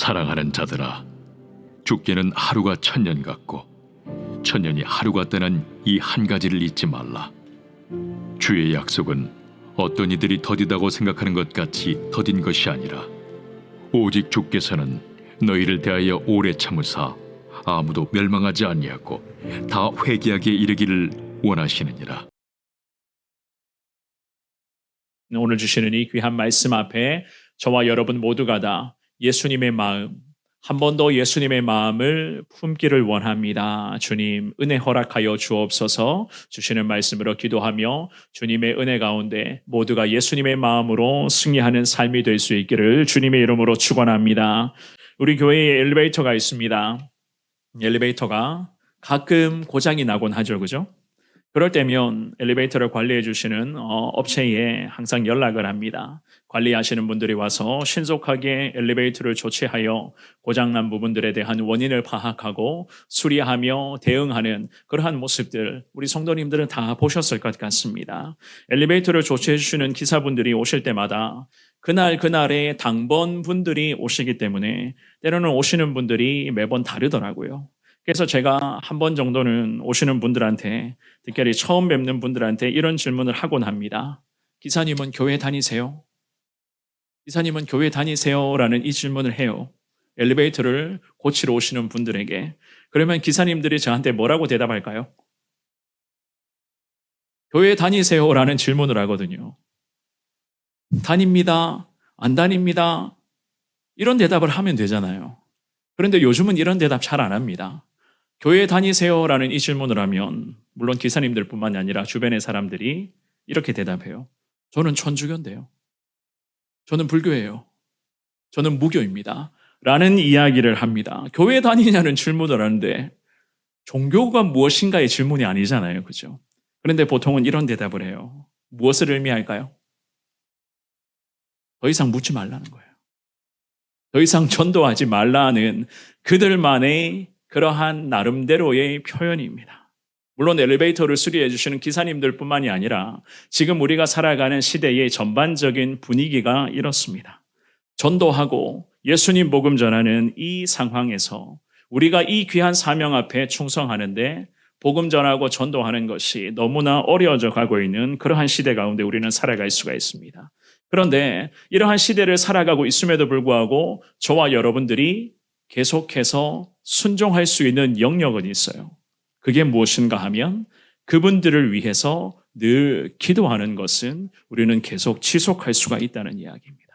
사랑하는 자들아, 죽게는 하루가 천년 같고 천년이 하루 같다는 이 한 가지를 잊지 말라. 주의 약속은 어떤 이들이 더디다고 생각하는 것 같이 더딘 것이 아니라 오직 주께서는 너희를 대하여 오래 참으사 아무도 멸망하지 아니하고 다 회개하기에 이르기를 원하시느니라. 오늘 주시는 이 귀한 말씀 앞에 저와 여러분 모두가 다 예수님의 마음, 한 번 더 예수님의 마음을 품기를 원합니다. 주님, 은혜 허락하여 주옵소서. 주시는 말씀으로 기도하며 주님의 은혜 가운데 모두가 예수님의 마음으로 승리하는 삶이 될 수 있기를 주님의 이름으로 축원합니다. 우리 교회에 엘리베이터가 있습니다. 엘리베이터가 가끔 고장이 나곤 하죠, 그죠? 그럴 때면 엘리베이터를 관리해 주시는 업체에 항상 연락을 합니다. 관리하시는 분들이 와서 신속하게 엘리베이터를 조치하여 고장난 부분들에 대한 원인을 파악하고 수리하며 대응하는 그러한 모습들 우리 성도님들은 다 보셨을 것 같습니다. 엘리베이터를 조치해 주시는 기사분들이 오실 때마다 그날의 당번 분들이 오시기 때문에 때로는 오시는 분들이 매번 다르더라고요. 그래서 제가 한 번 정도는 오시는 분들한테, 특별히 처음 뵙는 분들한테 이런 질문을 하곤 합니다. 기사님은 교회 다니세요? 기사님은 교회 다니세요? 라는 이 질문을 해요. 엘리베이터를 고치러 오시는 분들에게. 그러면 기사님들이 저한테 뭐라고 대답할까요? 교회 다니세요? 라는 질문을 하거든요. 다닙니다. 안 다닙니다. 이런 대답을 하면 되잖아요. 그런데 요즘은 이런 대답 잘 안 합니다. 교회 다니세요? 라는 이 질문을 하면 물론 기사님들뿐만이 아니라 주변의 사람들이 이렇게 대답해요. 저는 천주교인데요. 저는 불교예요. 저는 무교입니다. 라는 이야기를 합니다. 교회 다니냐는 질문을 하는데 종교가 무엇인가의 질문이 아니잖아요. 그죠? 그런데 보통은 이런 대답을 해요. 무엇을 의미할까요? 더 이상 묻지 말라는 거예요. 더 이상 전도하지 말라는 그들만의 그러한 나름대로의 표현입니다. 물론 엘리베이터를 수리해 주시는 기사님들 뿐만이 아니라 지금 우리가 살아가는 시대의 전반적인 분위기가 이렇습니다. 전도하고 예수님 복음 전하는 이 상황에서 우리가 이 귀한 사명 앞에 충성하는데 복음 전하고 전도하는 것이 너무나 어려워져 가고 있는 그러한 시대 가운데 우리는 살아갈 수가 있습니다. 그런데 이러한 시대를 살아가고 있음에도 불구하고 저와 여러분들이 계속해서 순종할 수 있는 영역은 있어요. 그게 무엇인가 하면 그분들을 위해서 늘 기도하는 것은 우리는 계속 지속할 수가 있다는 이야기입니다.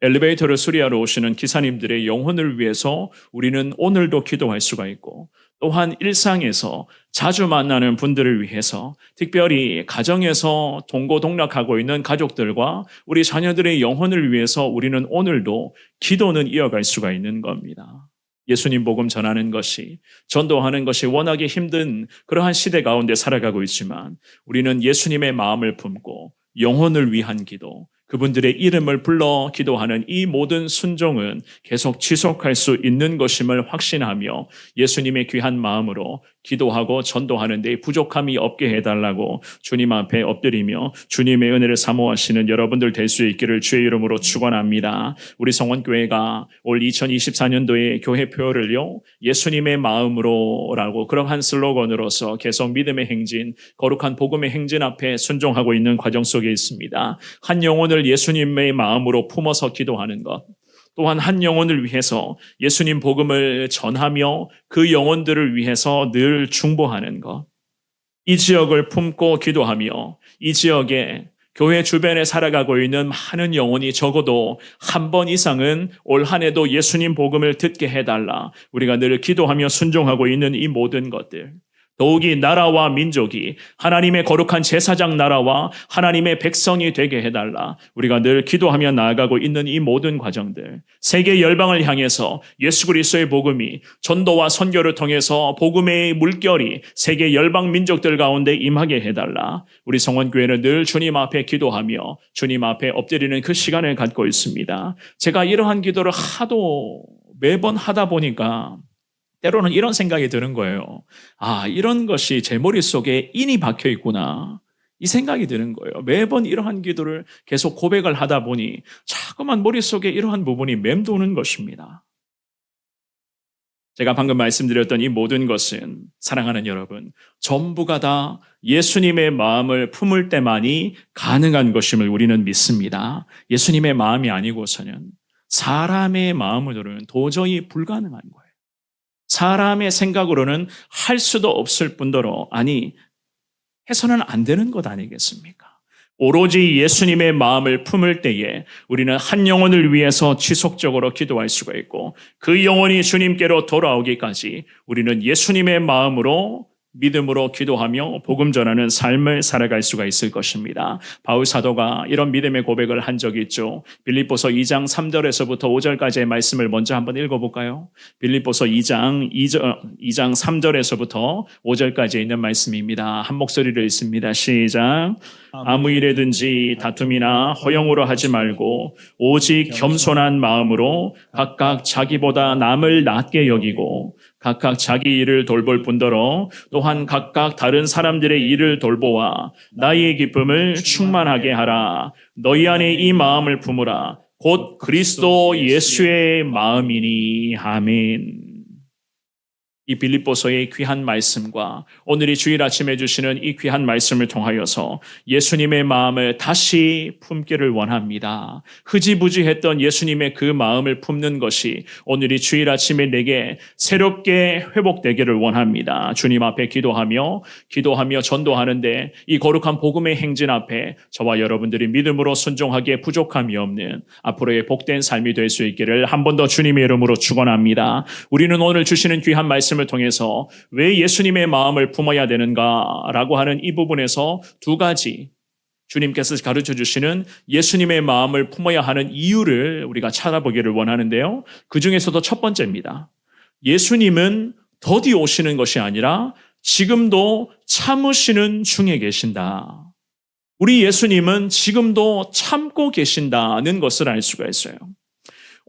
엘리베이터를 수리하러 오시는 기사님들의 영혼을 위해서 우리는 오늘도 기도할 수가 있고 또한 일상에서 자주 만나는 분들을 위해서 특별히 가정에서 동고동락하고 있는 가족들과 우리 자녀들의 영혼을 위해서 우리는 오늘도 기도는 이어갈 수가 있는 겁니다. 예수님 복음 전하는 것이, 전도하는 것이 워낙에 힘든 그러한 시대 가운데 살아가고 있지만 우리는 예수님의 마음을 품고 영혼을 위한 기도, 그분들의 이름을 불러 기도하는 이 모든 순종은 계속 지속할 수 있는 것임을 확신하며 예수님의 귀한 마음으로 기도하고 전도하는 데 부족함이 없게 해달라고 주님 앞에 엎드리며 주님의 은혜를 사모하시는 여러분들 될 수 있기를 주의 이름으로 축원합니다. 우리 성원교회가 올 2024년도의 교회표를요 예수님의 마음으로라고 그러한 슬로건으로서 계속 믿음의 행진, 거룩한 복음의 행진 앞에 순종하고 있는 과정 속에 있습니다. 한 영혼을 예수님의 마음으로 품어서 기도하는 것, 또한 한 영혼을 위해서 예수님 복음을 전하며 그 영혼들을 위해서 늘 중보하는 것, 이 지역을 품고 기도하며 이 지역에 교회 주변에 살아가고 있는 많은 영혼이 적어도 한 번 이상은 올 한 해도 예수님 복음을 듣게 해달라. 우리가 늘 기도하며 순종하고 있는 이 모든 것들, 더욱이 나라와 민족이 하나님의 거룩한 제사장 나라와 하나님의 백성이 되게 해달라. 우리가 늘 기도하며 나아가고 있는 이 모든 과정들, 세계 열방을 향해서 예수 그리스도의 복음이 전도와 선교를 통해서 복음의 물결이 세계 열방 민족들 가운데 임하게 해달라. 우리 성원교회는 늘 주님 앞에 기도하며 주님 앞에 엎드리는 그 시간을 갖고 있습니다. 제가 이러한 기도를 매번 하다 보니까 때로는 이런 생각이 드는 거예요. 아, 이런 것이 제 머릿속에 인이 박혀 있구나. 이 생각이 드는 거예요. 매번 이러한 기도를 계속 고백을 하다 보니 자꾸만 머릿속에 이러한 부분이 맴도는 것입니다. 제가 방금 말씀드렸던 이 모든 것은 사랑하는 여러분, 전부가 다 예수님의 마음을 품을 때만이 가능한 것임을 우리는 믿습니다. 예수님의 마음이 아니고서는 사람의 마음으로는 도저히 불가능한 거예요. 사람의 생각으로는 할 수도 없을 뿐더러 해서는 안 되는 것 아니겠습니까? 오로지 예수님의 마음을 품을 때에 우리는 한 영혼을 위해서 지속적으로 기도할 수가 있고 그 영혼이 주님께로 돌아오기까지 우리는 예수님의 마음으로 믿음으로 기도하며 복음 전하는 삶을 살아갈 수가 있을 것입니다. 바울 사도가 이런 믿음의 고백을 한 적이 있죠. 빌립보서 2장 3절에서부터 5절까지의 말씀을 먼저 한번 읽어볼까요? 빌립보서 2장 3절에서부터 5절까지 있는 말씀입니다. 한 목소리를 읽습니다. 시작. 아무 일에든지 다툼이나 허영으로 하지 말고 오직 겸손한 마음으로 각각 자기보다 남을 낮게 여기고 각각 자기 일을 돌볼 뿐더러 또한 각각 다른 사람들의 일을 돌보아 나의 기쁨을 충만하게 하라. 너희 안에 이 마음을 품으라. 곧 그리스도 예수의 마음이니. 아멘. 이 빌립보서의 귀한 말씀과 오늘 이 주일 아침에 주시는 이 귀한 말씀을 통하여서 예수님의 마음을 다시 품기를 원합니다. 흐지부지했던 예수님의 그 마음을 품는 것이 오늘 이 주일 아침에 내게 새롭게 회복되기를 원합니다. 주님 앞에 기도하며 전도하는데 이 거룩한 복음의 행진 앞에 저와 여러분들이 믿음으로 순종하기에 부족함이 없는 앞으로의 복된 삶이 될 수 있기를 한 번 더 주님의 이름으로 축원합니다. 우리는 오늘 주시는 귀한 말씀을 통해서 왜 예수님의 마음을 품어야 되는가라고 하는 이 부분에서 두 가지 주님께서 가르쳐 주시는 예수님의 마음을 품어야 하는 이유를 우리가 찾아보기를 원하는데요. 그 중에서도 첫 번째입니다. 예수님은 더디 오시는 것이 아니라 지금도 참으시는 중에 계신다. 우리 예수님은 지금도 참고 계신다는 것을 알 수가 있어요.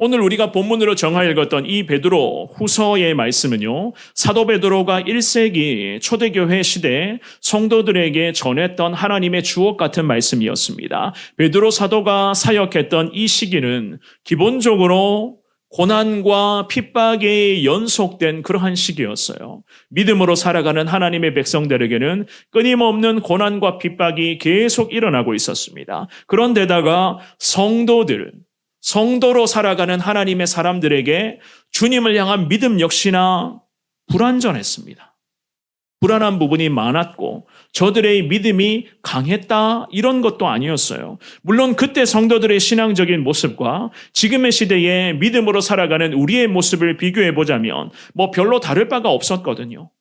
오늘 우리가 본문으로 정하 읽었던 이 베드로 후서의 말씀은요, 사도 베드로가 1세기 초대교회 시대 성도들에게 전했던 하나님의 주옥 같은 말씀이었습니다. 베드로 사도가 사역했던 이 시기는 기본적으로 고난과 핍박에 연속된 그러한 시기였어요. 믿음으로 살아가는 하나님의 백성들에게는 끊임없는 고난과 핍박이 계속 일어나고 있었습니다. 그런데다가 성도로 살아가는 하나님의 사람들에게 주님을 향한 믿음 역시나 불완전했습니다. 불안한 부분이 많았고 저들의 믿음이 강했다 이런 것도 아니었어요. 물론 그때 성도들의 신앙적인 모습과 지금의 시대에 믿음으로 살아가는 우리의 모습을 비교해 보자면 별로 다를 바가 없었거든요.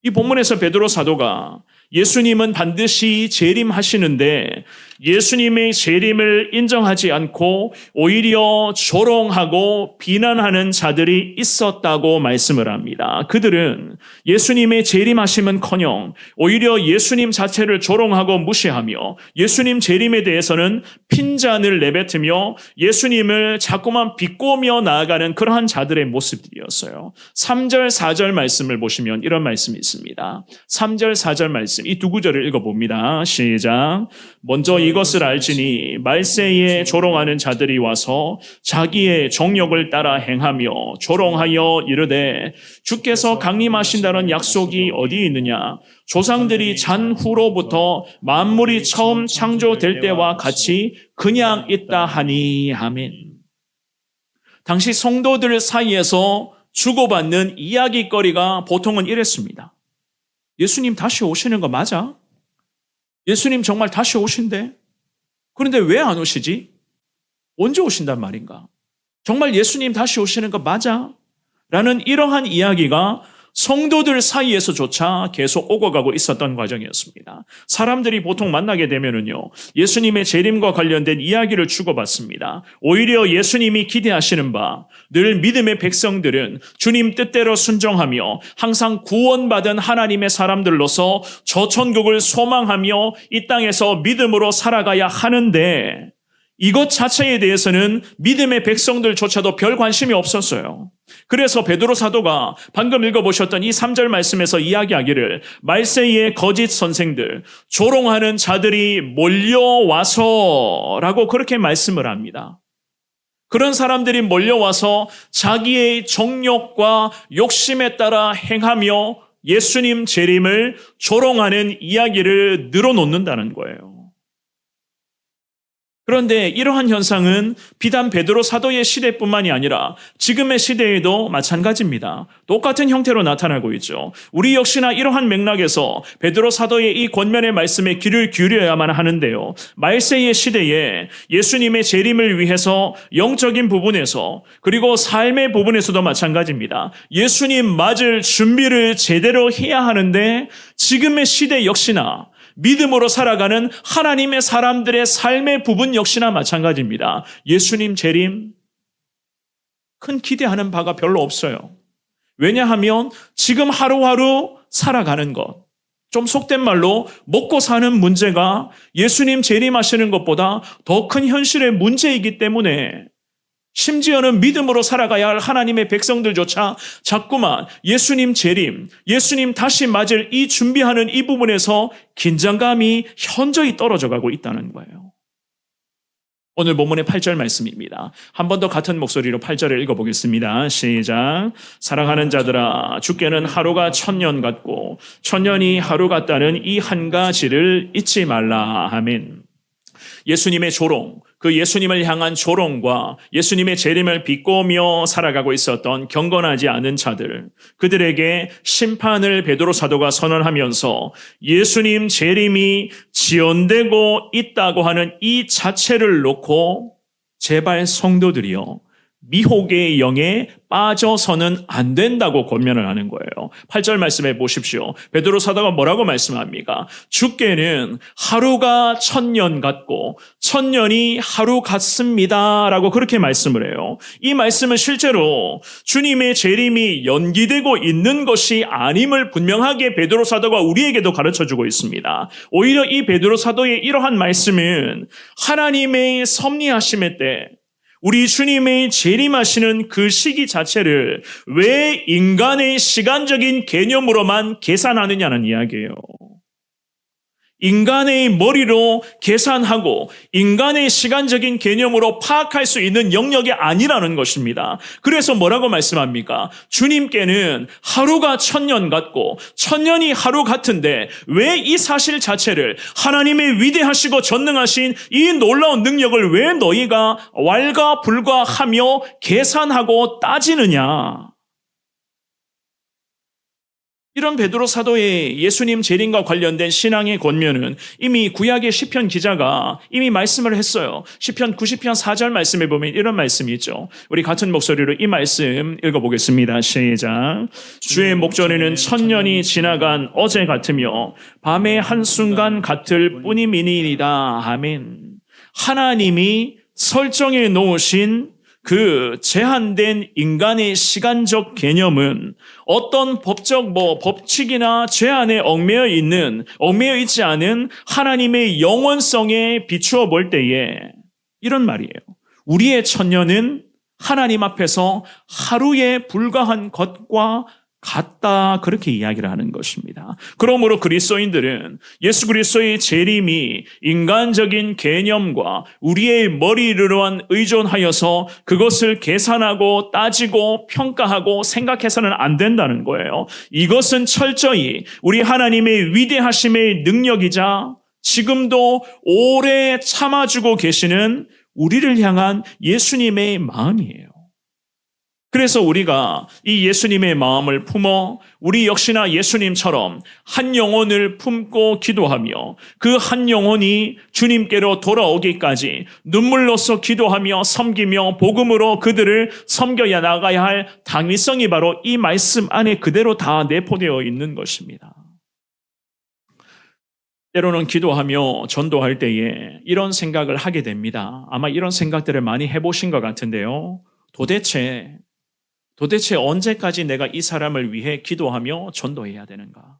이 본문에서 베드로 사도가 예수님은 반드시 재림하시는데 예수님의 재림을 인정하지 않고 오히려 조롱하고 비난하는 자들이 있었다고 말씀을 합니다. 그들은 예수님의 재림하심은커녕 오히려 예수님 자체를 조롱하고 무시하며 예수님 재림에 대해서는 핀잔을 내뱉으며 예수님을 자꾸만 비꼬며 나아가는 그러한 자들의 모습들이었어요. 3절 4절 말씀을 보시면 이런 말씀이 있습니다. 3절 4절 말씀 이 두 구절을 읽어봅니다. 시작. 먼저 이것을 알지니 말세에 조롱하는 자들이 와서 자기의 정욕을 따라 행하며 조롱하여 이르되 주께서 강림하신다는 약속이 어디 있느냐? 조상들이 잔 후로부터 만물이 처음 창조될 때와 같이 그냥 있다 하니. 아멘. 당시 성도들 사이에서 주고받는 이야기거리가 보통은 이랬습니다. 예수님 다시 오시는 거 맞아? 예수님 정말 다시 오신대? 그런데 왜 안 오시지? 언제 오신단 말인가? 정말 예수님 다시 오시는 거 맞아? 라는 이러한 이야기가 성도들 사이에서조차 계속 오고 가고 있었던 과정이었습니다. 사람들이 보통 만나게 되면은요, 예수님의 재림과 관련된 이야기를 주고받습니다. 오히려 예수님이 기대하시는 바, 늘 믿음의 백성들은 주님 뜻대로 순종하며 항상 구원받은 하나님의 사람들로서 저 천국을 소망하며 이 땅에서 믿음으로 살아가야 하는데 이것 자체에 대해서는 믿음의 백성들조차도 별 관심이 없었어요. 그래서 베드로 사도가 방금 읽어보셨던 이 3절 말씀에서 이야기하기를 말세의 거짓 선생들, 조롱하는 자들이 몰려와서 라고 그렇게 말씀을 합니다. 그런 사람들이 몰려와서 자기의 정욕과 욕심에 따라 행하며 예수님 재림을 조롱하는 이야기를 늘어놓는다는 거예요. 그런데 이러한 현상은 비단 베드로 사도의 시대뿐만이 아니라 지금의 시대에도 마찬가지입니다. 똑같은 형태로 나타나고 있죠. 우리 역시나 이러한 맥락에서 베드로 사도의 이 권면의 말씀에 귀를 기울여야만 하는데요. 말세의 시대에 예수님의 재림을 위해서 영적인 부분에서 그리고 삶의 부분에서도 마찬가지입니다. 예수님 맞을 준비를 제대로 해야 하는데 지금의 시대 역시나 믿음으로 살아가는 하나님의 사람들의 삶의 부분 역시나 마찬가지입니다. 예수님 재림 큰 기대하는 바가 별로 없어요. 왜냐하면 지금 하루하루 살아가는 것, 좀 속된 말로 먹고 사는 문제가 예수님 재림하시는 것보다 더 큰 현실의 문제이기 때문에 심지어는 믿음으로 살아가야 할 하나님의 백성들조차 자꾸만 예수님 재림, 예수님 다시 맞을 이 준비하는 이 부분에서 긴장감이 현저히 떨어져 가고 있다는 거예요. 오늘 본문의 8절 말씀입니다. 한 번 더 같은 목소리로 8절을 읽어보겠습니다. 시작. 사랑하는 자들아, 주께는 하루가 1000년 같고 1000년이 하루 같다는 이 한 가지를 잊지 말라. 아멘. 예수님의 조롱, 그 예수님을 향한 조롱과 예수님의 재림을 비꼬며 살아가고 있었던 경건하지 않은 자들, 그들에게 심판을 베드로 사도가 선언하면서 예수님 재림이 지연되고 있다고 하는 이 자체를 놓고 제발 성도들이요, 미혹의 영에 빠져서는 안 된다고 권면을 하는 거예요. 8절 말씀해 보십시오. 베드로 사도가 뭐라고 말씀합니까? 주께는 하루가 1000년 같고 1000년이 하루 같습니다 라고 그렇게 말씀을 해요. 이 말씀은 실제로 주님의 재림이 연기되고 있는 것이 아님을 분명하게 베드로 사도가 우리에게도 가르쳐주고 있습니다. 오히려 이 베드로 사도의 이러한 말씀은 하나님의 섭리하심의 때 우리 주님의 재림하시는 그 시기 자체를 왜 인간의 시간적인 개념으로만 계산하느냐는 이야기예요. 인간의 머리로 계산하고 인간의 시간적인 개념으로 파악할 수 있는 영역이 아니라는 것입니다. 그래서 뭐라고 말씀합니까? 주님께는 하루가 1000년 같고 1000년이 하루 같은데 왜 이 사실 자체를 하나님의 위대하시고 전능하신 이 놀라운 능력을 왜 너희가 왈가불가하며 계산하고 따지느냐? 이런 베드로 사도의 예수님 재림과 관련된 신앙의 권면은 이미 구약의 시편 기자가 이미 말씀을 했어요. 시편 90편 4절 말씀에 보면 이런 말씀이 있죠. 우리 같은 목소리로 이 말씀 읽어보겠습니다. 시작. 주의 목전에는 1000년이 지나간 어제 같으며 밤의 한순간 같을 뿐이니이다. 아멘. 하나님이 설정해 놓으신 그 제한된 인간의 시간적 개념은 어떤 법적 법칙이나 제한에 얽매여 있지 않은 하나님의 영원성에 비추어 볼 때에 이런 말이에요. 우리의 1000년은 하나님 앞에서 하루에 불과한 것과 같다, 그렇게 이야기를 하는 것입니다. 그러므로 그리스도인들은 예수 그리스도의 재림이 인간적인 개념과 우리의 머리로만 의존하여서 그것을 계산하고 따지고 평가하고 생각해서는 안 된다는 거예요. 이것은 철저히 우리 하나님의 위대하심의 능력이자 지금도 오래 참아주고 계시는 우리를 향한 예수님의 마음이에요. 그래서 우리가 이 예수님의 마음을 품어 우리 역시나 예수님처럼 한 영혼을 품고 기도하며 그 한 영혼이 주님께로 돌아오기까지 눈물로써 기도하며 섬기며 복음으로 그들을 섬겨야 나가야 할 당위성이 바로 이 말씀 안에 그대로 다 내포되어 있는 것입니다. 때로는 기도하며 전도할 때에 이런 생각을 하게 됩니다. 아마 이런 생각들을 많이 해보신 것 같은데요. 도대체 언제까지 내가 이 사람을 위해 기도하며 전도해야 되는가?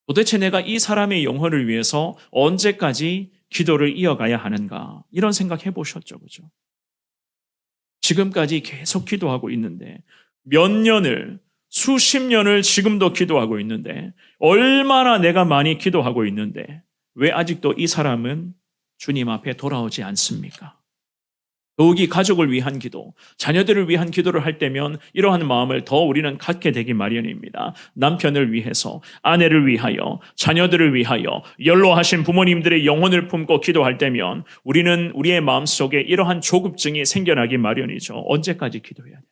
도대체 내가 이 사람의 영혼을 위해서 언제까지 기도를 이어가야 하는가? 이런 생각 해보셨죠, 그죠? 지금까지 계속 기도하고 있는데 몇 년을, 수십 년을 지금도 기도하고 있는데 얼마나 내가 많이 기도하고 있는데 왜 아직도 이 사람은 주님 앞에 돌아오지 않습니까? 더욱이 가족을 위한 기도, 자녀들을 위한 기도를 할 때면 이러한 마음을 더 우리는 갖게 되기 마련입니다. 남편을 위해서, 아내를 위하여, 자녀들을 위하여, 연로하신 부모님들의 영혼을 품고 기도할 때면 우리는 우리의 마음속에 이러한 조급증이 생겨나기 마련이죠. 언제까지 기도해야 돼요?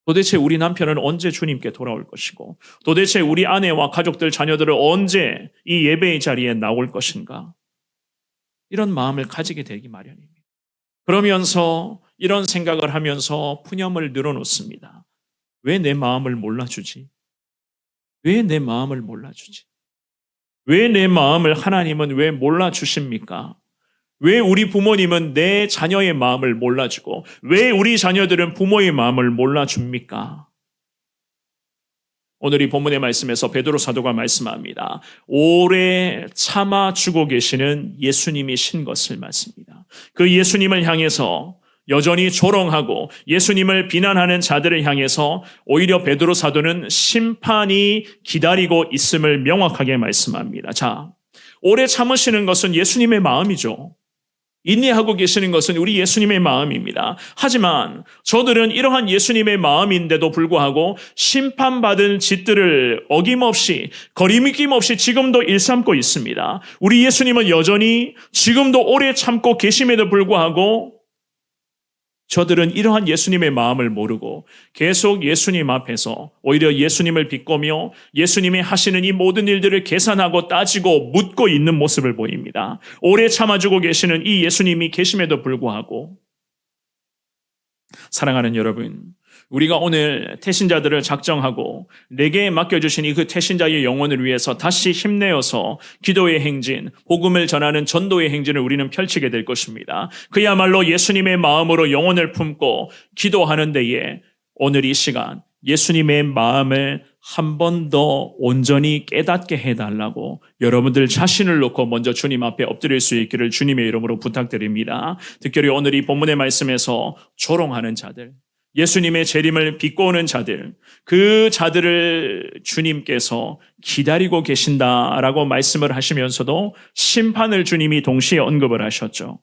도대체 우리 남편은 언제 주님께 돌아올 것이고, 도대체 우리 아내와 가족들, 자녀들을 언제 이 예배의 자리에 나올 것인가? 이런 마음을 가지게 되기 마련입니다. 그러면서 이런 생각을 하면서 푸념을 늘어놓습니다. 왜 내 마음을 몰라주지? 왜 내 마음을 몰라주지? 왜 내 마음을 하나님은 왜 몰라주십니까? 왜 우리 부모님은 내 자녀의 마음을 몰라주고 왜 우리 자녀들은 부모의 마음을 몰라줍니까? 오늘 이 본문의 말씀에서 베드로 사도가 말씀합니다. 오래 참아주고 계시는 예수님이신 것을 말씀합니다. 그 예수님을 향해서 여전히 조롱하고 예수님을 비난하는 자들을 향해서 오히려 베드로 사도는 심판이 기다리고 있음을 명확하게 말씀합니다. 자, 오래 참으시는 것은 예수님의 마음이죠. 인내하고 계시는 것은 우리 예수님의 마음입니다. 하지만 저들은 이러한 예수님의 마음인데도 불구하고 심판받은 짓들을 어김없이 거리낌 없이 지금도 일삼고 있습니다. 우리 예수님은 여전히 지금도 오래 참고 계심에도 불구하고 저들은 이러한 예수님의 마음을 모르고 계속 예수님 앞에서 오히려 예수님을 비꼬며 예수님이 하시는 이 모든 일들을 계산하고 따지고 묻고 있는 모습을 보입니다. 오래 참아주고 계시는 이 예수님이 계심에도 불구하고 사랑하는 여러분, 우리가 오늘 태신자들을 작정하고 내게 맡겨주신 이 그 태신자의 영혼을 위해서 다시 힘내어서 기도의 행진, 복음을 전하는 전도의 행진을 우리는 펼치게 될 것입니다. 그야말로 예수님의 마음으로 영혼을 품고 기도하는 데에 오늘 이 시간 예수님의 마음을 한 번 더 온전히 깨닫게 해달라고 여러분들 자신을 놓고 먼저 주님 앞에 엎드릴 수 있기를 주님의 이름으로 부탁드립니다. 특별히 오늘 이 본문의 말씀에서 조롱하는 자들, 예수님의 재림을 비꼬는 자들, 그 자들을 주님께서 기다리고 계신다라고 말씀을 하시면서도 심판을 주님이 동시에 언급을 하셨죠.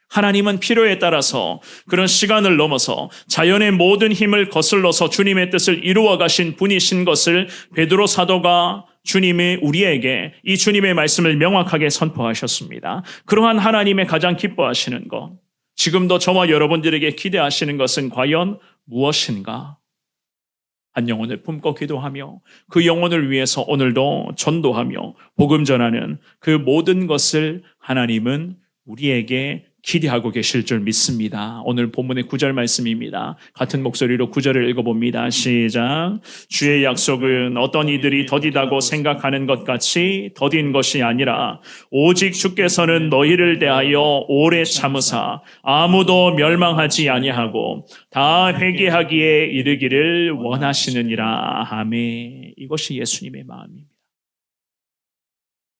하나님은 필요에 따라서 그런 시간을 넘어서 자연의 모든 힘을 거슬러서 주님의 뜻을 이루어 가신 분이신 것을 베드로 사도가 주님이 우리에게 이 주님의 말씀을 명확하게 선포하셨습니다. 그러한 하나님의 가장 기뻐하시는 것, 지금도 저와 여러분들에게 기대하시는 것은 과연 무엇인가? 한 영혼을 품고 기도하며 그 영혼을 위해서 오늘도 전도하며 복음 전하는 그 모든 것을 하나님은 우리에게 기대하고 계실 줄 믿습니다. 오늘 본문의 9절 말씀입니다. 같은 목소리로 9절을 읽어봅니다. 시작. 주의 약속은 어떤 이들이 더디다고 생각하는 것 같이 더딘 것이 아니라 오직 주께서는 너희를 대하여 오래 참으사 아무도 멸망하지 아니하고 다 회개하기에 이르기를 원하시느니라. 아멘. 이것이 예수님의 마음입니다.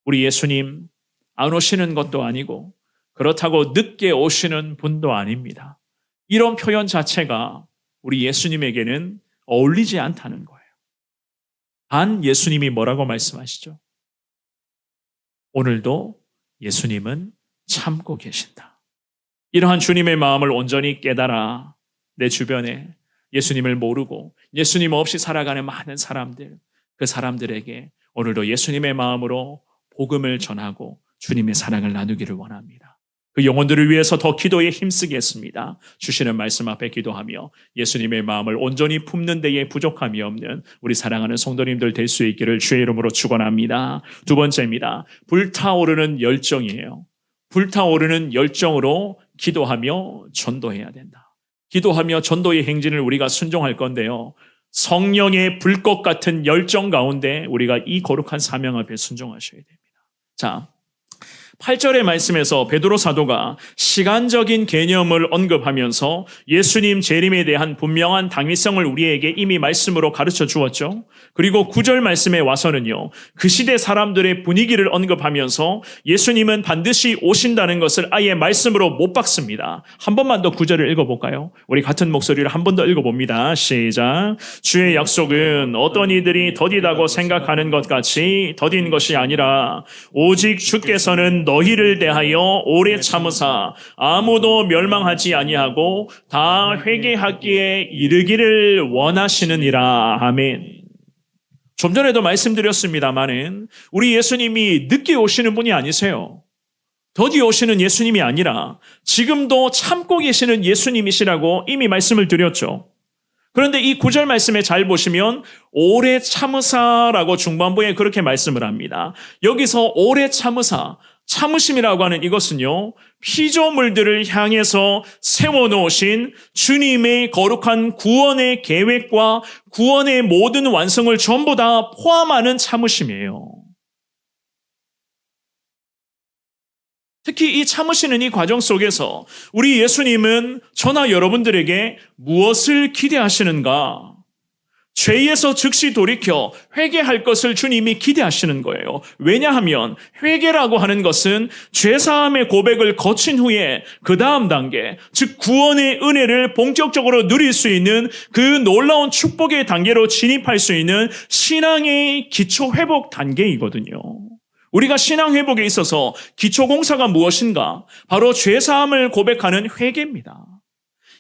우리 예수님 안 오시는 것도 아니고 그렇다고 늦게 오시는 분도 아닙니다. 이런 표현 자체가 우리 예수님에게는 어울리지 않다는 거예요. 단 예수님이 뭐라고 말씀하시죠? 오늘도 예수님은 참고 계신다. 이러한 주님의 마음을 온전히 깨달아 내 주변에 예수님을 모르고 예수님 없이 살아가는 많은 사람들, 그 사람들에게 오늘도 예수님의 마음으로 복음을 전하고 주님의 사랑을 나누기를 원합니다. 그 영혼들을 위해서 더 기도에 힘쓰겠습니다. 주시는 말씀 앞에 기도하며 예수님의 마음을 온전히 품는 데에 부족함이 없는 우리 사랑하는 성도님들 될 수 있기를 주의 이름으로 축원합니다. 두 번째입니다. 불타오르는 열정이에요. 불타오르는 열정으로 기도하며 전도해야 된다. 기도하며 전도의 행진을 우리가 순종할 건데요. 성령의 불꽃 같은 열정 가운데 우리가 이 거룩한 사명 앞에 순종하셔야 됩니다. 자, 8절의 말씀에서 베드로 사도가 시간적인 개념을 언급하면서 예수님 재림에 대한 분명한 당위성을 우리에게 이미 말씀으로 가르쳐 주었죠. 그리고 9절 말씀에 와서는요, 그 시대 사람들의 분위기를 언급하면서 예수님은 반드시 오신다는 것을 아예 말씀으로 못 박습니다. 한 번만 더 9절을 읽어볼까요? 우리 같은 목소리를 한 번 더 읽어봅니다. 시작. 주의 약속은 어떤 이들이 더디다고 생각하는 것 같이 더딘 것이 아니라 오직 주께서는 너희를 대하여 오래 참으사 아무도 멸망하지 아니하고 다 회개하기에 이르기를 원하시느니라. 아멘. 좀 전에도 말씀드렸습니다마는 우리 예수님이 늦게 오시는 분이 아니세요. 더디 오시는 예수님이 아니라 지금도 참고 계시는 예수님이시라고 이미 말씀을 드렸죠. 그런데 이 9절 말씀에 잘 보시면 오래 참으사라고 중반부에 그렇게 말씀을 합니다. 여기서 오래 참으사, 참으심이라고 하는 이것은요, 피조물들을 향해서 세워놓으신 주님의 거룩한 구원의 계획과 구원의 모든 완성을 전부 다 포함하는 참으심이에요. 특히 이 참으시는 이 과정 속에서 우리 예수님은 저나 여러분들에게 무엇을 기대하시는가? 죄에서 즉시 돌이켜 회개할 것을 주님이 기대하시는 거예요. 왜냐하면 회개라고 하는 것은 죄사함의 고백을 거친 후에 그 다음 단계, 즉 구원의 은혜를 본격적으로 누릴 수 있는 그 놀라운 축복의 단계로 진입할 수 있는 신앙의 기초 회복 단계이거든요. 우리가 신앙 회복에 있어서 기초 공사가 무엇인가? 바로 죄사함을 고백하는 회개입니다.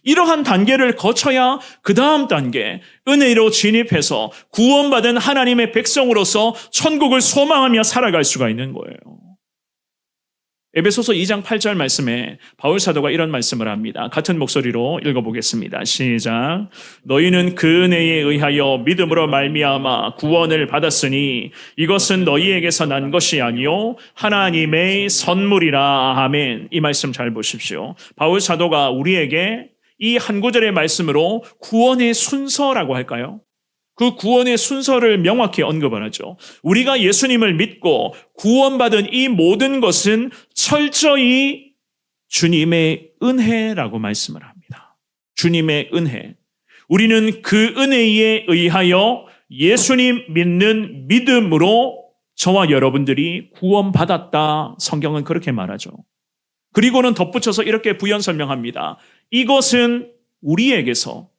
이러한 단계를 거쳐야 그 다음 단계, 은혜로 진입해서 구원받은 하나님의 백성으로서 천국을 소망하며 살아갈 수가 있는 거예요. 에베소서 2장 8절 말씀에 바울 사도가 이런 말씀을 합니다. 같은 목소리로 읽어보겠습니다. 시작. 너희는 그 은혜에 의하여 믿음으로 말미암아 구원을 받았으니 이것은 너희에게서 난 것이 아니요 하나님의 선물이라. 아멘. 이 말씀 잘 보십시오. 바울 사도가 우리에게 이 한 구절의 말씀으로 구원의 순서라고 할까요? 그 구원의 순서를 명확히 언급을 하죠. 우리가 예수님을 믿고 구원받은 이 모든 것은 철저히 주님의 은혜라고 말씀을 합니다. 주님의 은혜. 우리는 그 은혜에 의하여 예수님 믿는 믿음으로 저와 여러분들이 구원받았다. 성경은 그렇게 말하죠. 그리고는 덧붙여서 이렇게 부연 설명합니다. 이것은 우리에게서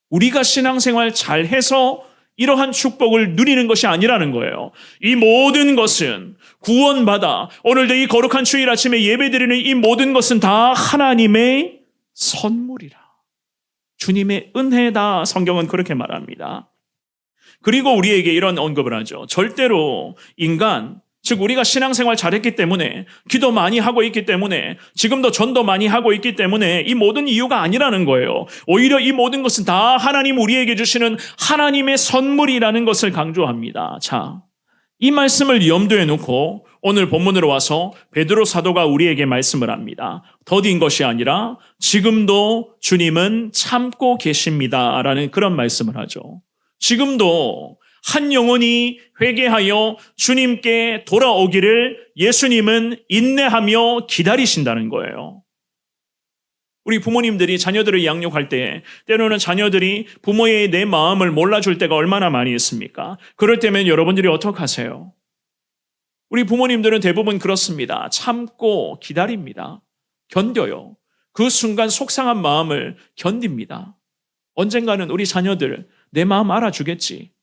우리가 신앙생활 잘해서 이러한 축복을 누리는 것이 아니라는 거예요. 이 모든 것은 구원받아 오늘도 이 거룩한 주일 아침에 예배드리는 이 모든 것은 다 하나님의 선물이라. 주님의 은혜다. 성경은 그렇게 말합니다. 그리고 우리에게 이런 언급을 하죠. 절대로 인간, 즉 우리가 신앙생활 잘했기 때문에 기도 많이 하고 있기 때문에 지금도 전도 많이 하고 있기 때문에 이 모든 이유가 아니라는 거예요. 오히려 이 모든 것은 다 하나님 우리에게 주시는 하나님의 선물이라는 것을 강조합니다. 자, 이 말씀을 염두에 놓고 오늘 본문으로 와서 베드로 사도가 우리에게 말씀을 합니다. 더딘 것이 아니라 지금도 주님은 참고 계십니다라는 그런 말씀을 하죠. 지금도 한 영혼이 회개하여 주님께 돌아오기를 예수님은 인내하며 기다리신다는 거예요. 우리 부모님들이 자녀들을 양육할 때 때로는 자녀들이 부모의 내 마음을 몰라줄 때가 얼마나 많이 있습니까? 그럴 때면 여러분들이 어떻게 하세요? 우리 부모님들은 대부분 그렇습니다. 참고 기다립니다. 견뎌요. 그 순간 속상한 마음을 견딥니다. 언젠가는 우리 자녀들 내 마음 알아주겠지.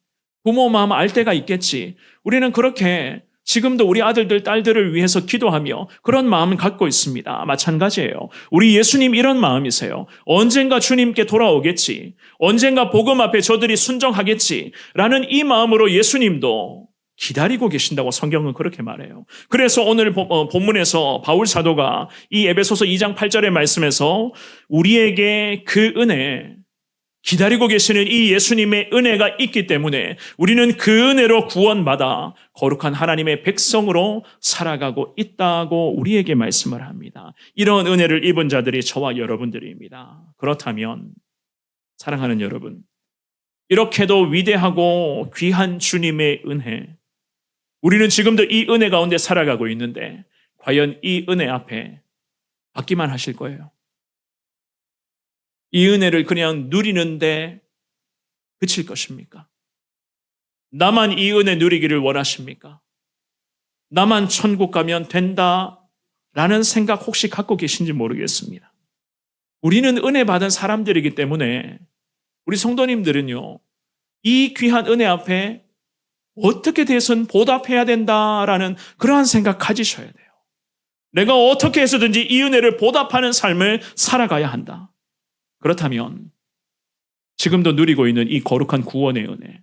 부모 마음 알 때가 있겠지. 우리는 그렇게 지금도 우리 아들들, 딸들을 위해서 기도하며 그런 마음을 갖고 있습니다. 마찬가지예요. 우리 예수님 이런 마음이세요. 언젠가 주님께 돌아오겠지. 언젠가 복음 앞에 저들이 순종하겠지. 라는 이 마음으로 예수님도 기다리고 계신다고 성경은 그렇게 말해요. 그래서 오늘 본문에서 바울 사도가 이 에베소서 2장 8절의 말씀에서 우리에게 그 은혜, 기다리고 계시는 이 예수님의 은혜가 있기 때문에 우리는 그 은혜로 구원받아 거룩한 하나님의 백성으로 살아가고 있다고 우리에게 말씀을 합니다. 이런 은혜를 입은 자들이 저와 여러분들입니다. 그렇다면 사랑하는 여러분, 이렇게도 위대하고 귀한 주님의 은혜, 우리는 지금도 이 은혜 가운데 살아가고 있는데 과연 이 은혜 앞에 받기만 하실 거예요? 이 은혜를 그냥 누리는데 그칠 것입니까? 나만 이 은혜 누리기를 원하십니까? 나만 천국 가면 된다라는 생각 혹시 갖고 계신지 모르겠습니다. 우리는 은혜 받은 사람들이기 때문에 우리 성도님들은요, 이 귀한 은혜 앞에 어떻게 대해서는 보답해야 된다라는 그러한 생각 가지셔야 돼요. 내가 어떻게 해서든지 이 은혜를 보답하는 삶을 살아가야 한다. 그렇다면 지금도 누리고 있는 이 거룩한 구원의 은혜,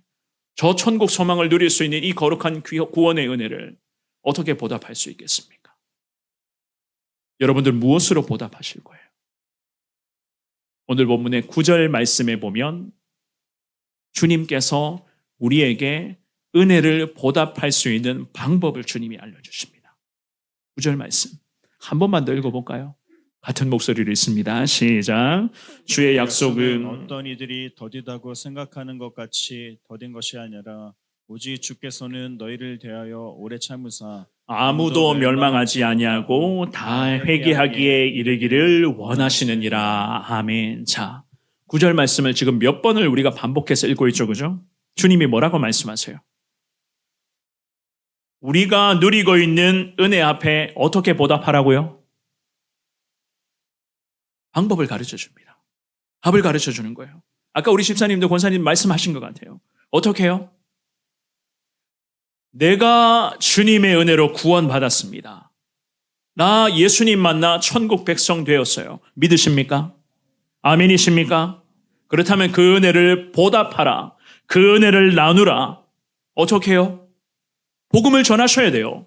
저 천국 소망을 누릴 수 있는 이 거룩한 구원의 은혜를 어떻게 보답할 수 있겠습니까? 여러분들 무엇으로 보답하실 거예요? 오늘 본문의 9절 말씀에 보면 주님께서 우리에게 은혜를 보답할 수 있는 방법을 주님이 알려주십니다. 9절 말씀 한 번만 더 읽어볼까요? 같은 목소리로 읽습니다. 시작. 주의 약속은 어떤 이들이 더디다고 생각하는 것 같이 더딘 것이 아니라 오직 주께서는 너희를 대하여 오래 참으사 아무도 멸망하지 아니하고 다 회개하기에 이르기를 원하시느니라. 아멘. 자, 9절 말씀을 지금 몇 번을 우리가 반복해서 읽고 있죠, 그죠? 주님이 뭐라고 말씀하세요? 우리가 누리고 있는 은혜 앞에 어떻게 보답하라고요? 방법을 가르쳐 줍니다. 답을 가르쳐 주는 거예요. 아까 우리 집사님도 권사님 말씀하신 것 같아요. 어떻게 해요? 내가 주님의 은혜로 구원받았습니다. 나 예수님 만나 천국 백성 되었어요. 믿으십니까? 아멘이십니까? 그렇다면 그 은혜를 보답하라. 그 은혜를 나누라. 어떻게 해요? 복음을 전하셔야 돼요.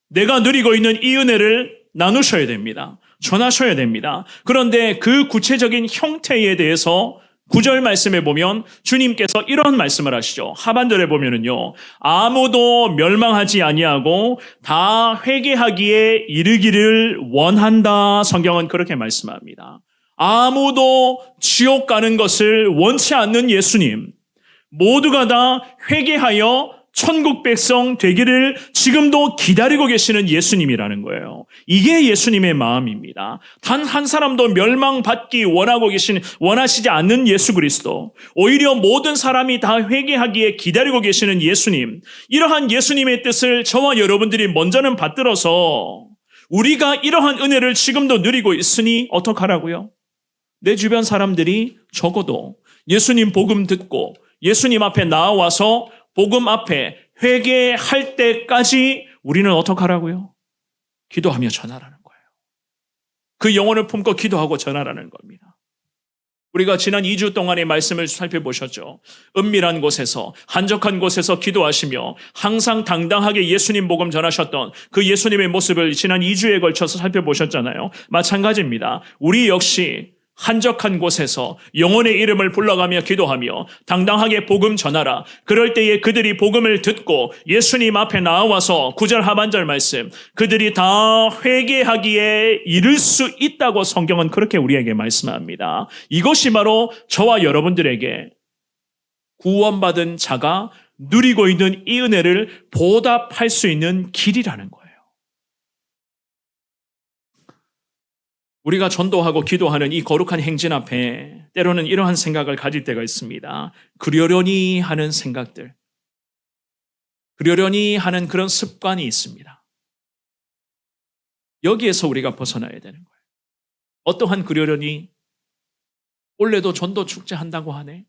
내가 누리고 있는 이 은혜를 나누셔야 됩니다. 전하셔야 됩니다. 그런데 그 구체적인 형태에 대해서 9절 말씀에 보면 주님께서 이런 말씀을 하시죠. 하반절에 보면은요. 아무도 멸망하지 아니하고 다 회개하기에 이르기를 원한다. 성경은 그렇게 말씀합니다. 아무도 지옥 가는 것을 원치 않는 예수님. 모두가 다 회개하여 천국 백성 되기를 지금도 기다리고 계시는 예수님이라는 거예요. 이게 예수님의 마음입니다. 단 한 사람도 멸망받기 원하시지 않는 예수 그리스도. 오히려 모든 사람이 다 회개하기에 기다리고 계시는 예수님. 이러한 예수님의 뜻을 저와 여러분들이 먼저는 받들어서 우리가 이러한 은혜를 지금도 누리고 있으니 어떡하라고요? 내 주변 사람들이 적어도 예수님 복음 듣고 예수님 앞에 나와서 복음 앞에 회개할 때까지 우리는 어떻게 하라고요? 기도하며 전하라는 거예요. 그 영혼을 품고 기도하고 전하라는 겁니다. 우리가 지난 2주 동안의 말씀을 살펴보셨죠. 은밀한 곳에서 한적한 곳에서 기도하시며 항상 당당하게 예수님 복음 전하셨던 그 예수님의 모습을 지난 2주에 걸쳐서 살펴보셨잖아요. 마찬가지입니다. 우리 역시 한적한 곳에서 영혼의 이름을 불러가며 기도하며 당당하게 복음 전하라. 그럴 때에 그들이 복음을 듣고 예수님 앞에 나와서 9절 하반절 말씀, 그들이 다 회개하기에 이를 수 있다고 성경은 그렇게 우리에게 말씀합니다. 이것이 바로 저와 여러분들에게 구원받은 자가 누리고 있는 이 은혜를 보답할 수 있는 길이라는 거예요. 우리가 전도하고 기도하는 이 거룩한 행진 앞에 때로는 이러한 생각을 가질 때가 있습니다. 그러려니 하는 생각들, 그러려니 하는 그런 습관이 있습니다. 여기에서 우리가 벗어나야 되는 거예요. 어떠한 그러려니? 올해도 전도 축제 한다고 하네?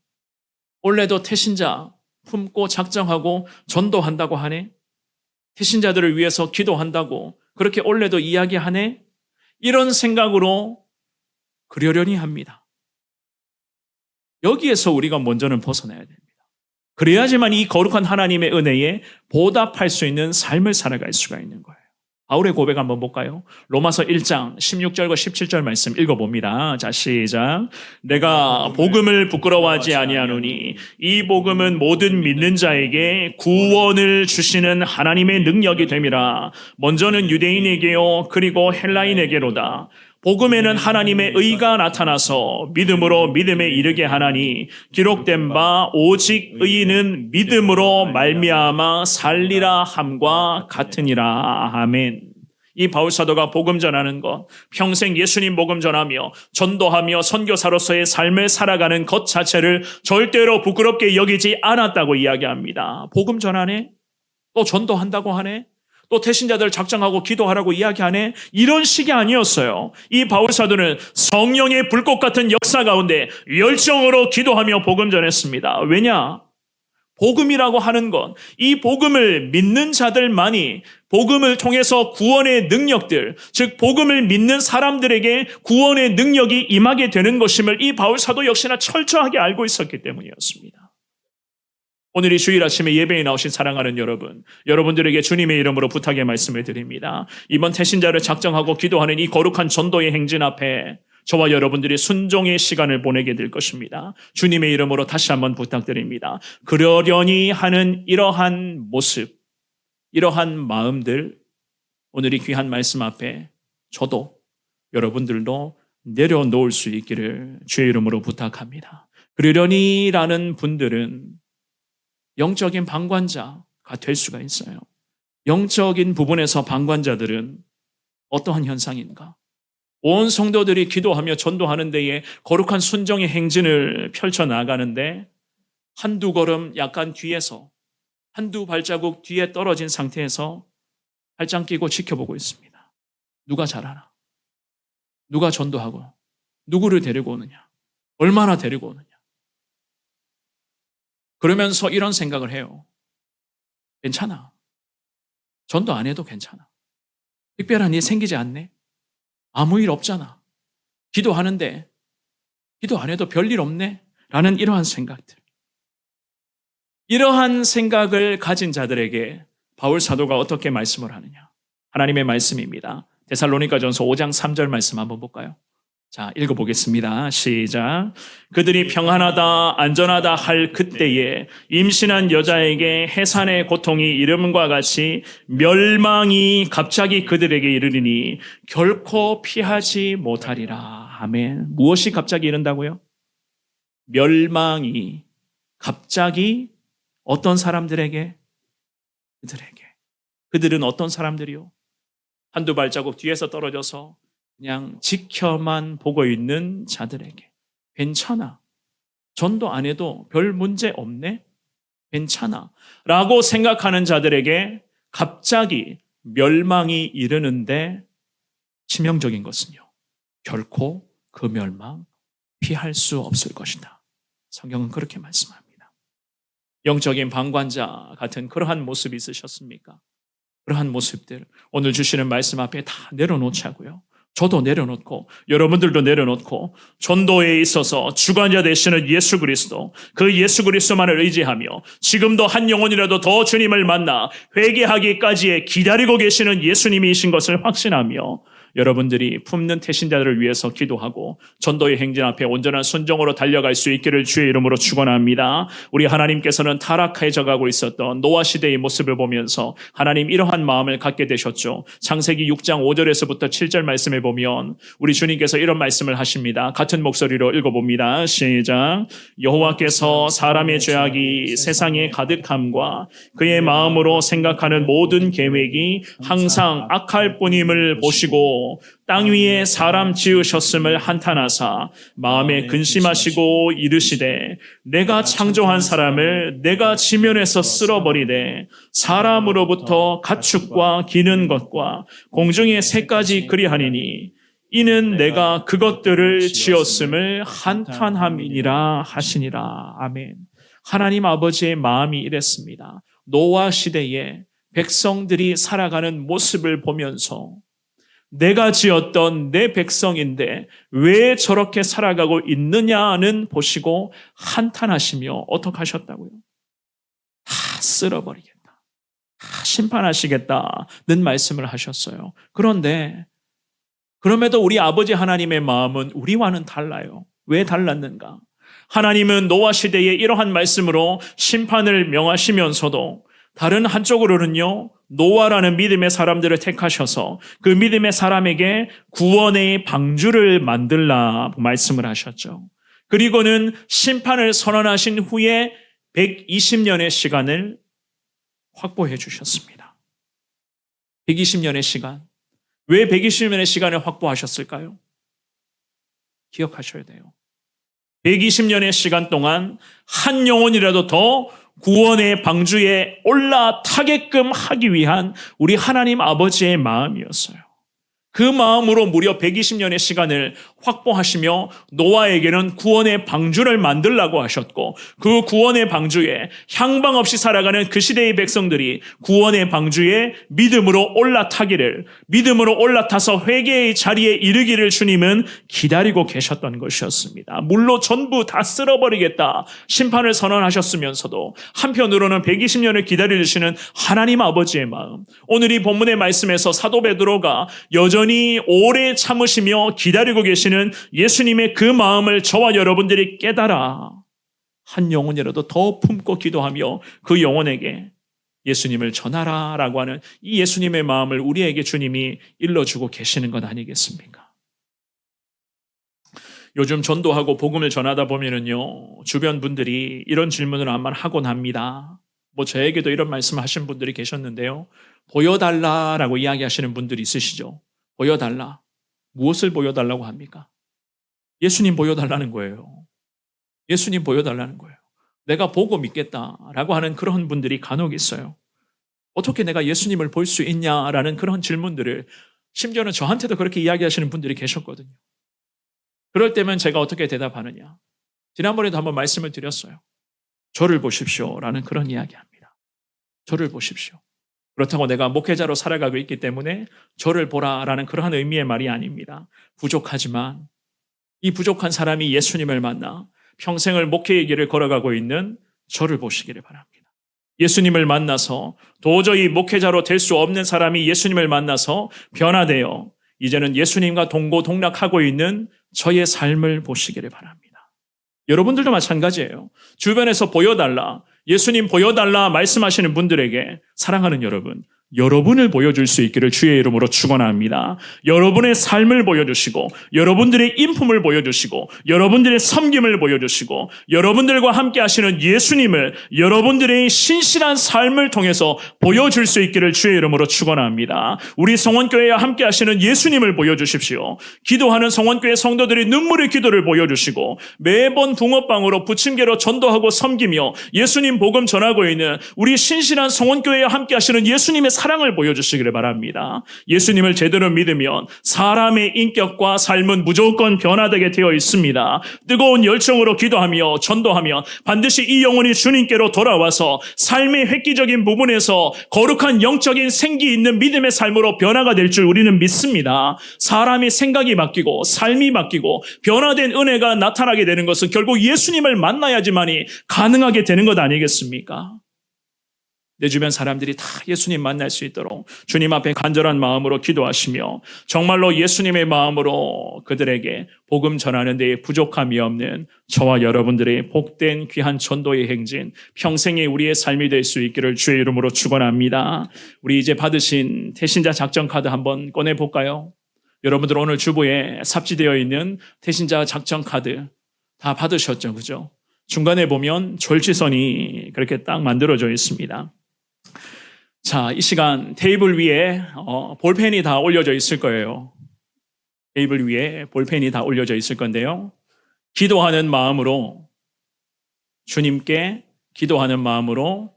올해도 태신자 품고 작정하고 전도한다고 하네? 태신자들을 위해서 기도한다고 그렇게 올해도 이야기하네? 이런 생각으로 그러려니 합니다. 여기에서 우리가 먼저는 벗어나야 됩니다. 그래야지만 이 거룩한 하나님의 은혜에 보답할 수 있는 삶을 살아갈 수가 있는 거예요. 바울의 고백 한번 볼까요? 로마서 1장 16절과 17절 말씀 읽어봅니다. 자, 시작. 내가 복음을 부끄러워하지 아니하노니 이 복음은 모든 믿는 자에게 구원을 주시는 하나님의 능력이 됨이라. 먼저는 유대인에게요 그리고 헬라인에게로다. 복음에는 하나님의 의가 나타나서 믿음으로 믿음에 이르게 하나니 기록된 바 오직 의인은 믿음으로 말미암아 살리라 함과 같으니라. 아멘. 이 바울 사도가 복음 전하는 것, 평생 예수님 복음 전하며 전도하며 선교사로서의 삶을 살아가는 것 자체를 절대로 부끄럽게 여기지 않았다고 이야기합니다. 복음 전하네? 또 전도한다고 하네? 또 태신자들 작정하고 기도하라고 이야기하네? 이런 식이 아니었어요. 이 바울 사도는 성령의 불꽃 같은 역사 가운데 열정으로 기도하며 복음 전했습니다. 왜냐? 복음이라고 하는 것, 이 복음을 믿는 자들만이 복음을 통해서 구원의 능력들, 즉 복음을 믿는 사람들에게 구원의 능력이 임하게 되는 것임을 이 바울 사도 역시나 철저하게 알고 있었기 때문이었습니다. 오늘 이 주일 아침에 예배에 나오신 사랑하는 여러분, 여러분들에게 주님의 이름으로 부탁의 말씀을 드립니다. 이번 태신자를 작정하고 기도하는 이 거룩한 전도의 행진 앞에 저와 여러분들이 순종의 시간을 보내게 될 것입니다. 주님의 이름으로 다시 한번 부탁드립니다. 그러려니 하는 이러한 모습, 이러한 마음들, 오늘 이 귀한 말씀 앞에 저도 여러분들도 내려놓을 수 있기를 주의 이름으로 부탁합니다. 그러려니라는 분들은 영적인 방관자가 될 수가 있어요. 영적인 부분에서 방관자들은 어떠한 현상인가? 온 성도들이 기도하며 전도하는 데에 거룩한 순종의 행진을 펼쳐나가는데 한두 걸음 약간 뒤에서 한두 발자국 뒤에 떨어진 상태에서 발짱 끼고 지켜보고 있습니다. 누가 잘하나? 누가 전도하고? 누구를 데리고 오느냐? 얼마나 데리고 오느냐? 그러면서 이런 생각을 해요. 괜찮아. 전도 안 해도 괜찮아. 특별한 일 생기지 않네. 아무 일 없잖아. 기도하는데 기도 안 해도 별일 없네. 라는 이러한 생각들. 이러한 생각을 가진 자들에게 바울 사도가 어떻게 말씀을 하느냐. 하나님의 말씀입니다. 데살로니가전서 5장 3절 말씀 한번 볼까요? 자, 읽어보겠습니다. 시작. 그들이 평안하다 안전하다 할 그때에 임신한 여자에게 해산의 고통이 이름과 같이 멸망이 갑자기 그들에게 이르리니 결코 피하지 못하리라. 아멘. 무엇이 갑자기 이른다고요? 멸망이 갑자기 어떤 사람들에게? 그들에게. 그들은 어떤 사람들이요? 한두 발자국 뒤에서 떨어져서 그냥 지켜만 보고 있는 자들에게. 괜찮아. 전도 안 해도 별 문제 없네. 괜찮아. 라고 생각하는 자들에게 갑자기 멸망이 이르는데 치명적인 것은요. 결코 그 멸망 피할 수 없을 것이다. 성경은 그렇게 말씀합니다. 영적인 방관자 같은 그러한 모습이 있으셨습니까? 그러한 모습들 오늘 주시는 말씀 앞에 다 내려놓자고요. 저도 내려놓고 여러분들도 내려놓고 전도에 있어서 주관자 되시는 예수 그리스도, 그 예수 그리스도만을 의지하며 지금도 한 영혼이라도 더 주님을 만나 회개하기까지에 기다리고 계시는 예수님이신 것을 확신하며 여러분들이 품는 태신자들을 위해서 기도하고 전도의 행진 앞에 온전한 순종으로 달려갈 수 있기를 주의 이름으로 축원합니다. 우리 하나님께서는 타락해져 가고 있었던 노아 시대의 모습을 보면서 하나님 이러한 마음을 갖게 되셨죠. 창세기 6장 5절에서부터 7절 말씀에 보면 우리 주님께서 이런 말씀을 하십니다. 같은 목소리로 읽어봅니다. 시작. 여호와께서 사람의 죄악이 세상에 가득함과 그의 마음으로 생각하는 모든 계획이 항상 악할 뿐임을 보시고 땅 위에 사람 지으셨음을 한탄하사 마음에 근심하시고 이르시되 내가 창조한 사람을 내가 지면에서 쓸어버리되 사람으로부터 가축과 기는 것과 공중의 새까지 그리하니니 이는 내가 그것들을 지었음을 한탄함이니라 하시니라. 아멘. 하나님 아버지의 마음이 이랬습니다. 노아 시대에 백성들이 살아가는 모습을 보면서 내가 지었던 내 백성인데 왜 저렇게 살아가고 있느냐는 보시고 한탄하시며 어떻게 하셨다고요? 다 쓸어버리겠다. 다 심판하시겠다는 말씀을 하셨어요. 그런데 그럼에도 우리 아버지 하나님의 마음은 우리와는 달라요. 왜 달랐는가? 하나님은 노아 시대에 이러한 말씀으로 심판을 명하시면서도 다른 한쪽으로는요, 노아라는 믿음의 사람들을 택하셔서 그 믿음의 사람에게 구원의 방주를 만들라 말씀을 하셨죠. 그리고는 심판을 선언하신 후에 120년의 시간을 확보해 주셨습니다. 120년의 시간. 왜 120년의 시간을 확보하셨을까요? 기억하셔야 돼요. 120년의 시간 동안 한 영혼이라도 더 구원의 방주에 올라타게끔 하기 위한 우리 하나님 아버지의 마음이었어요. 그 마음으로 무려 120년의 시간을 확보하시며 노아에게는 구원의 방주를 만들라고 하셨고 그 구원의 방주에 향방 없이 살아가는 그 시대의 백성들이 구원의 방주에 믿음으로 올라타기를, 믿음으로 올라타서 회개의 자리에 이르기를 주님은 기다리고 계셨던 것이었습니다. 물로 전부 다 쓸어버리겠다 심판을 선언하셨으면서도 한편으로는 120년을 기다리시는 하나님 아버지의 마음, 오늘 이 본문의 말씀에서 사도 베드로가 여전히 오래 참으시며 기다리고 계시는 예수님의 그 마음을 저와 여러분들이 깨달아 한 영혼이라도 더 품고 기도하며 그 영혼에게 예수님을 전하라라고 하는 이 예수님의 마음을 우리에게 주님이 일러주고 계시는 것 아니겠습니까? 요즘 전도하고 복음을 전하다 보면은요, 주변 분들이 이런 질문을 아마 하곤 합니다. 뭐 저에게도 이런 말씀하신 분들이 계셨는데요. 보여달라라고 이야기하시는 분들이 있으시죠. 보여달라. 무엇을 보여달라고 합니까? 예수님 보여달라는 거예요. 예수님 보여달라는 거예요. 내가 보고 믿겠다라고 하는 그런 분들이 간혹 있어요. 어떻게 내가 예수님을 볼 수 있냐라는 그런 질문들을 심지어는 저한테도 그렇게 이야기하시는 분들이 계셨거든요. 그럴 때면 제가 어떻게 대답하느냐. 지난번에도 한번 말씀을 드렸어요. 저를 보십시오라는 그런 이야기합니다. 저를 보십시오. 그렇다고 내가 목회자로 살아가고 있기 때문에 저를 보라라는 그러한 의미의 말이 아닙니다. 부족하지만 이 부족한 사람이 예수님을 만나 평생을 목회의 길을 걸어가고 있는 저를 보시기를 바랍니다. 예수님을 만나서 도저히 목회자로 될 수 없는 사람이 예수님을 만나서 변화되어 이제는 예수님과 동고동락하고 있는 저의 삶을 보시기를 바랍니다. 여러분들도 마찬가지예요. 주변에서 보여달라, 예수님 보여달라 말씀하시는 분들에게 사랑하는 여러분, 여러분을 보여줄 수 있기를 주의 이름으로 축원합니다. 여러분의 삶을 보여주시고 여러분들의 인품을 보여주시고 여러분들의 섬김을 보여주시고 여러분들과 함께 하시는 예수님을 여러분들의 신실한 삶을 통해서 보여줄 수 있기를 주의 이름으로 축원합니다. 우리 성원교회와 함께 하시는 예수님을 보여주십시오. 기도하는 성원교회 성도들이 눈물의 기도를 보여주시고 매번 붕어빵으로 부침개로 전도하고 섬기며 예수님 복음 전하고 있는 우리 신실한 성원교회와 함께 하시는 예수님의 사랑을 보여주시기를 바랍니다. 예수님을 제대로 믿으면 사람의 인격과 삶은 무조건 변화되게 되어 있습니다. 뜨거운 열정으로 기도하며 전도하면 반드시 이 영혼이 주님께로 돌아와서 삶의 획기적인 부분에서 거룩한 영적인 생기 있는 믿음의 삶으로 변화가 될 줄 우리는 믿습니다. 사람의 생각이 바뀌고 삶이 바뀌고 변화된 은혜가 나타나게 되는 것은 결국 예수님을 만나야지만이 가능하게 되는 것 아니겠습니까? 내 주변 사람들이 다 예수님 만날 수 있도록 주님 앞에 간절한 마음으로 기도하시며 정말로 예수님의 마음으로 그들에게 복음 전하는 데에 부족함이 없는 저와 여러분들의 복된 귀한 전도의 행진, 평생의 우리의 삶이 될 수 있기를 주의 이름으로 축원합니다. 우리 이제 받으신 태신자 작전 카드 한번 꺼내볼까요? 여러분들 오늘 주보에 삽지되어 있는 태신자 작전 카드 다 받으셨죠, 그죠? 중간에 보면 절취선이 그렇게 딱 만들어져 있습니다. 자, 이 시간 테이블 위에 볼펜이 다 올려져 있을 거예요. 테이블 위에 볼펜이 다 올려져 있을 건데요. 기도하는 마음으로, 주님께 기도하는 마음으로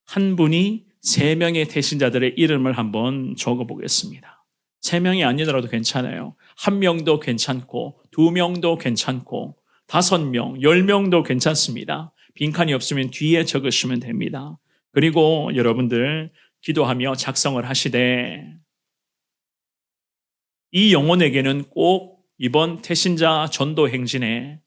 한 분이 3명의 태신자들의 이름을 한번 적어보겠습니다. 3명이 아니더라도 괜찮아요. 1명도 괜찮고 2명도 괜찮고 5명, 10명도 괜찮습니다. 빈칸이 없으면 뒤에 적으시면 됩니다. 그리고 여러분들 기도하며 작성을 하시되 이 영혼에게는 꼭 이번 태신자 전도 행진에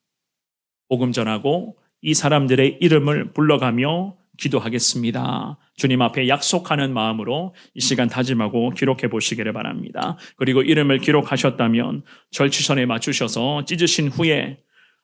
복음 전하고 이 사람들의 이름을 불러가며 기도하겠습니다. 주님 앞에 약속하는 마음으로 이 시간 다짐하고 기록해 보시기를 바랍니다. 그리고 이름을 기록하셨다면 절취선에 맞추셔서 찢으신 후에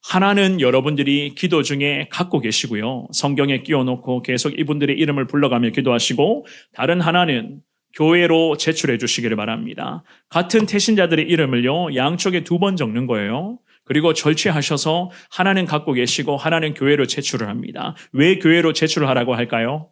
하나는 여러분들이 기도 중에 갖고 계시고요. 성경에 끼워놓고 계속 이분들의 이름을 불러가며 기도하시고 다른 하나는 교회로 제출해 주시기를 바랍니다. 같은 태신자들의 이름을요. 양쪽에 2번 적는 거예요. 그리고 절취하셔서 하나는 갖고 계시고 하나는 교회로 제출을 합니다. 왜 교회로 제출을 하라고 할까요?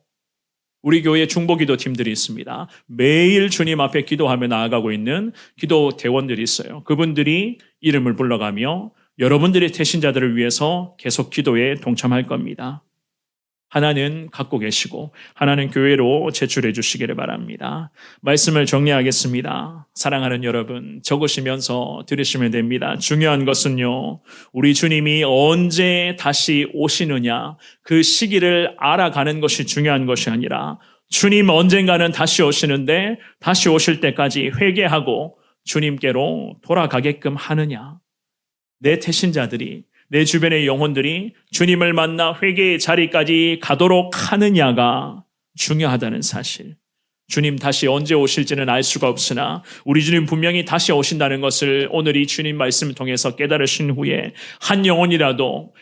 우리 교회 중보기도 팀들이 있습니다. 매일 주님 앞에 기도하며 나아가고 있는 기도 대원들이 있어요. 그분들이 이름을 불러가며 여러분들의 태신자들을 위해서 계속 기도에 동참할 겁니다. 하나는 갖고 계시고 하나는 교회로 제출해 주시기를 바랍니다. 말씀을 정리하겠습니다. 사랑하는 여러분, 적으시면서 들으시면 됩니다. 중요한 것은요, 우리 주님이 언제 다시 오시느냐, 그 시기를 알아가는 것이 중요한 것이 아니라 주님 언젠가는 다시 오시는데 다시 오실 때까지 회개하고 주님께로 돌아가게끔 하느냐. 내 태신자들이, 내 주변의 영혼들이 주님을 만나 회개의 자리까지 가도록 하느냐가 중요하다는 사실. 주님 다시 언제 오실지는 알 수가 없으나 우리 주님 분명히 다시 오신다는 것을 오늘 이 주님 말씀을 통해서 깨달으신 후에 한 영혼이라도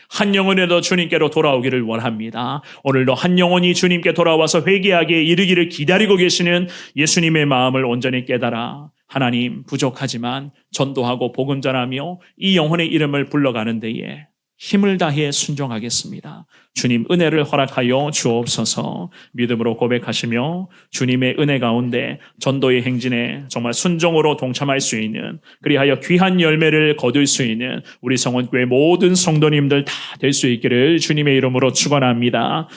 주님께로 돌아오기를 원합니다. 오늘도 한 영혼이 주님께 돌아와서 회개하기에 이르기를 기다리고 계시는 예수님의 마음을 온전히 깨달아 하나님, 부족하지만 전도하고 복음 전하며 이 영혼의 이름을 불러가는 데에 힘을 다해 순종하겠습니다. 주님 은혜를 허락하여 주옵소서. 믿음으로 고백하시며 주님의 은혜 가운데 전도의 행진에 정말 순종으로 동참할 수 있는, 그리하여 귀한 열매를 거둘 수 있는 우리 성원교회 모든 성도님들 다 될 수 있기를 주님의 이름으로 축원합니다.